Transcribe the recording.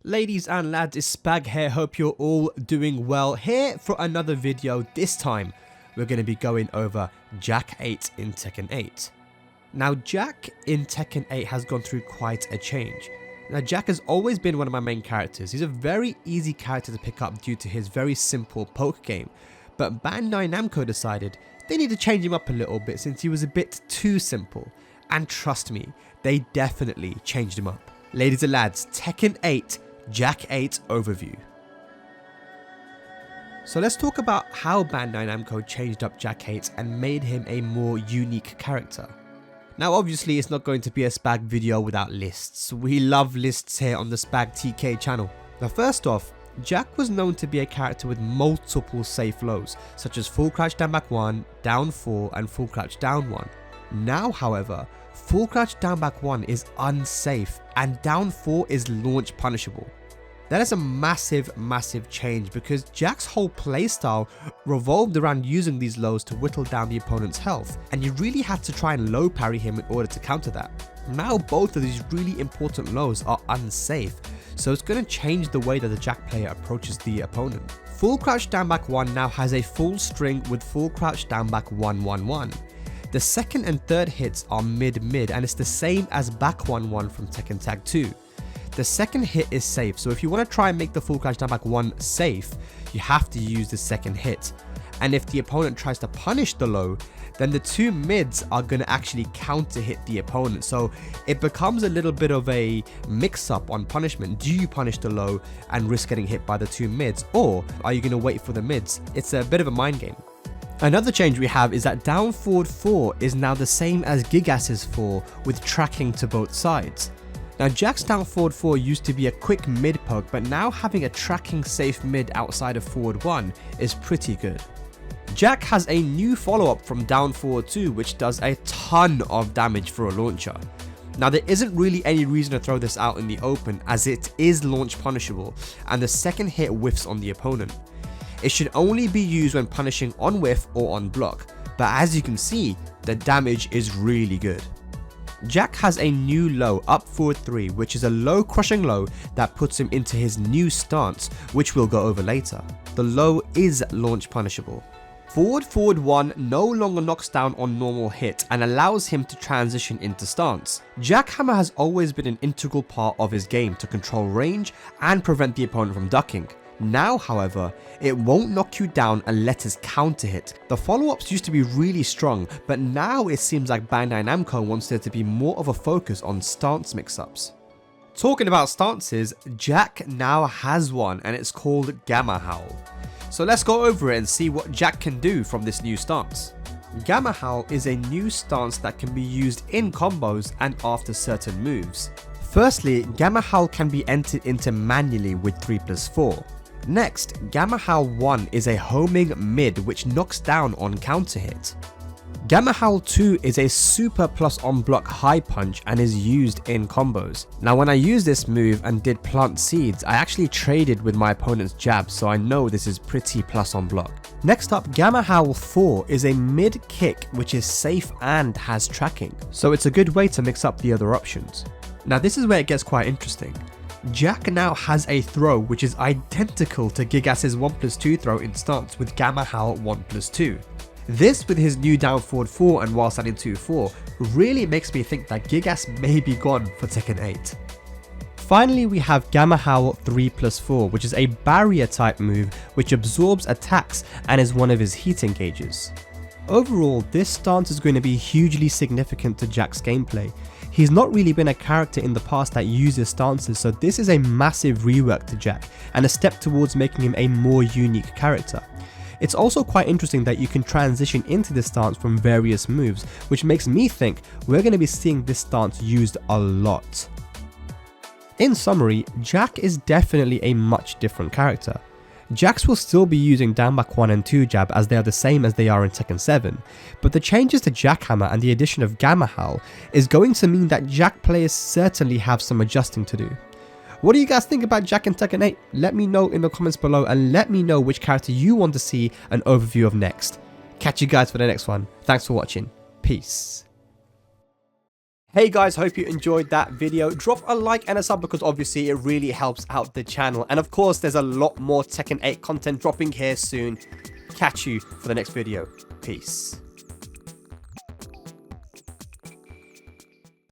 Ladies and lads, it's Spag here, hope you're all doing well. Here for another video. This time we're going to be going over JACK-8 in Tekken 8. Now Jack in Tekken 8 has gone through quite a change. Now Jack has always been one of my main characters. He's a very easy character to pick up due to his very simple poke game. But Bandai Namco decided they need to change him up a little bit since he was a bit too simple. And trust me, they definitely changed him up. Ladies and lads, Tekken 8 JACK-8 overview. So let's talk about how Bandai Namco changed up JACK-8 and made him a more unique character. Now obviously it's not going to be a Spag video without lists. We love lists here on the Spag TK channel. Now first off, Jack was known to be a character with multiple safe lows, such as full crouch down back 1, down 4 and full crouch down 1. Now however, full crouch down back 1 is unsafe and down 4 is launch punishable. That is a massive change because Jack's whole playstyle revolved around using these lows to whittle down the opponent's health, and you really had to try and low parry him in order to counter that. Now both of these really important lows are unsafe, so it's going to change the way that the Jack player approaches the opponent. Full crouch down back 1 now has a full string with full crouch down back 1-1-1. The second and third hits are mid-mid and it's the same as back 1-1 from Tekken Tag 2. The second hit is safe, so if you want to try and make the full crouch down back 1 safe, you have to use the second hit. And if the opponent tries to punish the low, then the two mids are going to actually counter hit the opponent. So it becomes a little bit of a mix up on punishment. Do you punish the low and risk getting hit by the two mids, or are you going to wait for the mids? It's a bit of a mind game. Another change we have is that down forward 4 is now the same as Gigas's 4 with tracking to both sides. Now Jack's down forward 4 used to be a quick mid poke, but now having a tracking safe mid outside of forward 1 is pretty good. Jack has a new follow up from down forward 2 which does a ton of damage for a launcher. Now there isn't really any reason to throw this out in the open as it is launch punishable and the second hit whiffs on the opponent. It should only be used when punishing on whiff or on block, but as you can see, the damage is really good. Jack has a new low up forward 3 which is a low crushing low that puts him into his new stance, which we'll go over later. The low is launch punishable. Forward 1 no longer knocks down on normal hit and allows him to transition into stance. Jackhammer has always been an integral part of his game to control range and prevent the opponent from ducking. Now however, it won't knock you down unless it's counter hit. The follow-ups used to be really strong, but now it seems like Bandai Namco wants there to be more of a focus on stance mix-ups. Talking about stances, Jack now has one and it's called Gamma Howl. So let's go over it and see what Jack can do from this new stance. Gamma Howl is a new stance that can be used in combos and after certain moves. Firstly, Gamma Howl can be entered into manually with 3+4. Next, Gamma Howl 1 is a homing mid which knocks down on counter hit. Gamma Howl 2 is a super plus on block high punch and is used in combos. Now when I used this move and did plant seeds, I actually traded with my opponent's jab, so I know this is pretty plus on block. Next up, Gamma Howl 4 is a mid kick which is safe and has tracking, so it's a good way to mix up the other options. Now this is where it gets quite interesting. Jack now has a throw which is identical to Gigas's 1+2 throw in stance with Gamma Howl 1+2. This with his new down forward 4 and while standing 2-4 really makes me think that Gigas may be gone for Tekken 8. Finally we have Gamma Howl 3+4 which is a barrier type move which absorbs attacks and is one of his heat engages. Overall, this stance is going to be hugely significant to Jack's gameplay. He's not really been a character in the past that uses stances, so this is a massive rework to Jack and a step towards making him a more unique character. It's also quite interesting that you can transition into this stance from various moves, which makes me think we're going to be seeing this stance used a lot. In summary, Jack is definitely a much different character. Jax will still be using down back 1 and 2 jab as they are the same as they are in Tekken 7, but the changes to Jackhammer and the addition of Gamma Howl is going to mean that Jack players certainly have some adjusting to do. What do you guys think about Jack in Tekken 8? Let me know in the comments below and let me know which character you want to see an overview of next. Catch you guys for the next one. Thanks for watching. Peace. Hey guys, hope you enjoyed that video. Drop a like and a sub because obviously it really helps out the channel. And of course, there's a lot more Tekken 8 content dropping here soon. Catch you for the next video. Peace.